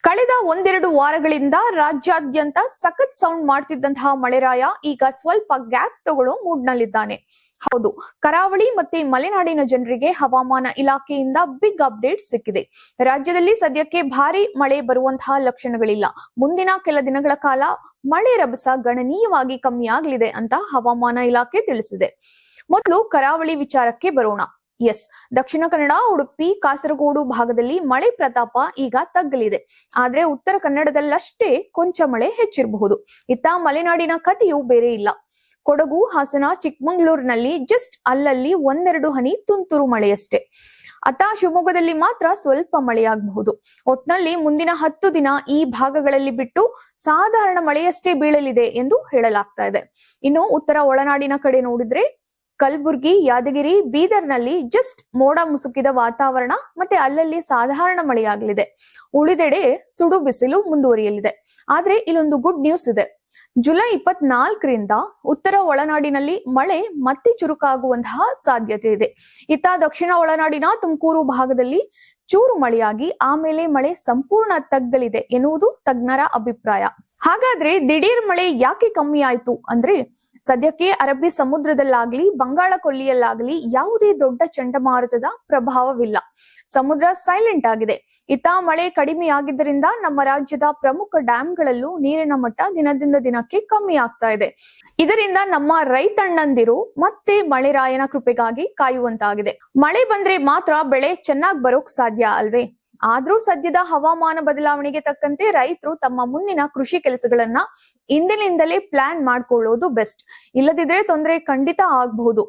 ಕಳೆದ ಒಂದೆರಡು ವಾರಗಳಿಂದ ರಾಜ್ಯಾದ್ಯಂತ ಸಖತ್ ಸೌಂಡ್ ಮಾಡ್ತಿದ್ದಂತಹ ಮಳೆರಾಯ ಈಗ ಸ್ವಲ್ಪ ಗ್ಯಾಪ್ ತಗೊಳ್ಳೋ ಮೂಡ್ನಲ್ಲಿದ್ದಾನೆ. ಹೌದು, ಕರಾವಳಿ ಮತ್ತೆ ಮಲೆನಾಡಿನ ಜನರಿಗೆ ಹವಾಮಾನ ಇಲಾಖೆಯಿಂದ ಬಿಗ್ ಅಪ್ಡೇಟ್ ಸಿಕ್ಕಿದೆ. ರಾಜ್ಯದಲ್ಲಿ ಸದ್ಯಕ್ಕೆ ಭಾರಿ ಮಳೆ ಬರುವಂತಹ ಲಕ್ಷಣಗಳಿಲ್ಲ. ಮುಂದಿನ ಕೆಲ ದಿನಗಳ ಕಾಲ ಮಳೆ ರಭಸ ಗಣನೀಯವಾಗಿ ಕಮ್ಮಿಯಾಗಲಿದೆ ಅಂತ ಹವಾಮಾನ ಇಲಾಖೆ ತಿಳಿಸಿದೆ. ಮೊದಲು ಕರಾವಳಿ ವಿಚಾರಕ್ಕೆ ಬರೋಣ. ದಕ್ಷಿಣ ಕನ್ನಡ, ಉಡುಪಿ, ಕಾಸರಗೋಡು ಭಾಗದಲ್ಲಿ ಮಳೆ ಪ್ರತಾಪ ಈಗ ತಗ್ಗಲಿದೆ. ಆದ್ರೆ ಉತ್ತರ ಕನ್ನಡದಲ್ಲಷ್ಟೇ ಕೊಂಚ ಮಳೆ ಹೆಚ್ಚಿರಬಹುದು. ಇತ್ತ ಮಲೆನಾಡಿನ ಕಥೆಯೂ ಬೇರೆ ಇಲ್ಲ. ಕೊಡಗು, ಹಾಸನ, ಚಿಕ್ಕಮಂಗ್ಳೂರಿನಲ್ಲಿ ಜಸ್ಟ್ ಅಲ್ಲಲ್ಲಿ ಒಂದೆರಡು ಹನಿ ತುಂತುರು ಮಳೆಯಷ್ಟೇ. ಅತ್ತ ಶಿವಮೊಗ್ಗದಲ್ಲಿ ಮಾತ್ರ ಸ್ವಲ್ಪ ಮಳೆಯಾಗಬಹುದು. ಒಟ್ನಲ್ಲಿ ಮುಂದಿನ 10 ದಿನ ಈ ಭಾಗಗಳಲ್ಲಿ ಬಿಟ್ಟು ಸಾಧಾರಣ ಮಳೆಯಷ್ಟೇ ಬೀಳಲಿದೆ ಎಂದು ಹೇಳಲಾಗ್ತಾ ಇದೆ. ಇನ್ನು ಉತ್ತರ ಒಳನಾಡಿನ ಕಡೆ ನೋಡಿದ್ರೆ ಕಲಬುರ್ಗಿ, ಯಾದಗಿರಿ, ಬೀದರ್ನಲ್ಲಿ ಜಸ್ಟ್ ಮೋಡ ಮುಸುಕಿದ ವಾತಾವರಣ ಮತ್ತೆ ಅಲ್ಲಲ್ಲಿ ಸಾಧಾರಣ ಮಳೆಯಾಗಲಿದೆ. ಉಳಿದೆಡೆ ಸುಡು ಬಿಸಿಲು ಮುಂದುವರಿಯಲಿದೆ. ಆದ್ರೆ ಇಲ್ಲೊಂದು ಗುಡ್ ನ್ಯೂಸ್ ಇದೆ. ಜುಲೈ 24ರಿಂದ ಉತ್ತರ ಒಳನಾಡಿನಲ್ಲಿ ಮಳೆ ಮತ್ತೆ ಚುರುಕಾಗುವಂತಹ ಸಾಧ್ಯತೆ ಇದೆ. ಇತ್ತ ದಕ್ಷಿಣ ಒಳನಾಡಿನ ತುಮಕೂರು ಭಾಗದಲ್ಲಿ ಚೂರು ಮಳೆಯಾಗಿ ಆಮೇಲೆ ಮಳೆ ಸಂಪೂರ್ಣ ತಗ್ಗಲಿದೆ ಎನ್ನುವುದು ತಜ್ಞರ ಅಭಿಪ್ರಾಯ. ಹಾಗಾದ್ರೆ ದಿಢೀರ್ ಮಳೆ ಯಾಕೆ ಕಮ್ಮಿ ಆಯ್ತು ಅಂದ್ರೆ, ಸದ್ಯಕ್ಕೆ ಅರಬ್ಬಿ ಸಮುದ್ರದಲ್ಲಾಗ್ಲಿ ಬಂಗಾಳ ಕೊಲ್ಲಿಯಲ್ಲಾಗ್ಲಿ ಯಾವುದೇ ದೊಡ್ಡ ಚಂಡಮಾರುತದ ಪ್ರಭಾವವಿಲ್ಲ. ಸಮುದ್ರ ಸೈಲೆಂಟ್ ಆಗಿದೆ. ಇತ್ತ ಮಳೆ ಕಡಿಮೆಯಾಗಿದ್ದರಿಂದ ನಮ್ಮ ರಾಜ್ಯದ ಪ್ರಮುಖ ಡ್ಯಾಂಗಳಲ್ಲೂ ನೀರಿನ ಮಟ್ಟ ದಿನದಿಂದ ದಿನಕ್ಕೆ ಕಮ್ಮಿ ಆಗ್ತಾ ಇದೆ. ಇದರಿಂದ ನಮ್ಮ ರೈತಣ್ಣಂದಿರು ಮತ್ತೆ ಮಳೆರಾಯನ ಕೃಪೆಗಾಗಿ ಕಾಯುವಂತಾಗಿದೆ. ಮಳೆ ಬಂದ್ರೆ ಮಾತ್ರ ಬೆಳೆ ಚೆನ್ನಾಗಿ ಬರೋಕ್ ಸಾಧ್ಯ ಅಲ್ವೇ? ಆದ್ರೂ ಸದ್ಯದ ಹವಾಮಾನ ಬದಲಾವಣೆಗೆ ತಕ್ಕಂತೆ ರೈತರು ತಮ್ಮ ಮುಂದಿನ ಕೃಷಿ ಕೆಲಸಗಳನ್ನ ಇಂದಿನಿಂದಲೇ ಪ್ಲಾನ್ ಮಾಡ್ಕೊಳ್ಳೋದು ಬೆಸ್ಟ್. ಇಲ್ಲದಿದ್ರೆ ತೊಂದರೆ ಖಂಡಿತ ಆಗಬಹುದು.